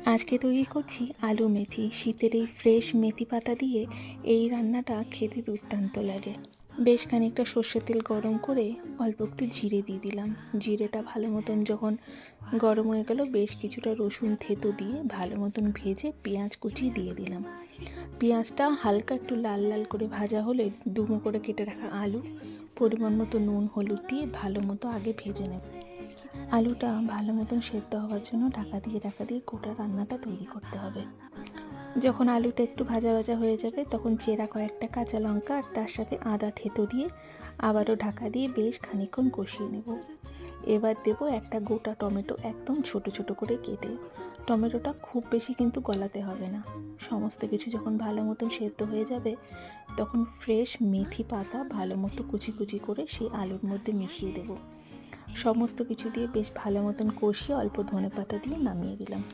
আজকে তৈরি করছি আলু মেথি। শীতের এই ফ্রেশ মেথি পাতা দিয়ে এই রান্নাটা খেতে দুর্দান্ত লাগে। বেশ খানিকটা সর্ষের তেল গরম করে অল্প একটু জিরে দিয়ে দিলাম। জিরেটা ভালো মতন যখন গরম হয়ে গেল, বেশ কিছুটা রসুন থেতো দিয়ে ভালো মতন ভেজে পেঁয়াজ কুচি দিয়ে দিলাম। পেঁয়াজটা হালকা একটু লাল লাল করে ভাজা হলে ডুমো করে কেটে রাখা আলু, পরিমাণ মতো নুন হলুদ দিয়ে ভালো মতো আগে ভেজে নেব। আলুটা ভালো মতন সেদ্ধ হওয়ার জন্য ঢাকা দিয়ে গোটা রান্নাটা তৈরি করতে হবে। যখন আলুটা একটু ভাজা ভাজা হয়ে যাবে, তখন চেরা কয়েকটা কাঁচা লঙ্কা আর তার সাথে আদা থেতো দিয়ে আবারও ঢাকা দিয়ে বেশ খানিকক্ষণ কষিয়ে নেব। এবার দেব একটা গোটা টমেটো, একদম ছোট ছোট করে কেটে। টমেটোটা খুব বেশি কিন্তু গলাতে হবে না। সমস্ত কিছু যখন ভালো মতন সেদ্ধ হয়ে যাবে, তখন ফ্রেশ মেথি পাতা ভালো মতো কুচি কুচি করে সেই আলুর মধ্যে মিশিয়ে দেব। সমস্ত কিছু দিয়ে বেশ ভালো মতন কষিয়ে অল্প ধনেপাতা দিয়ে নামিয়ে দিলাম।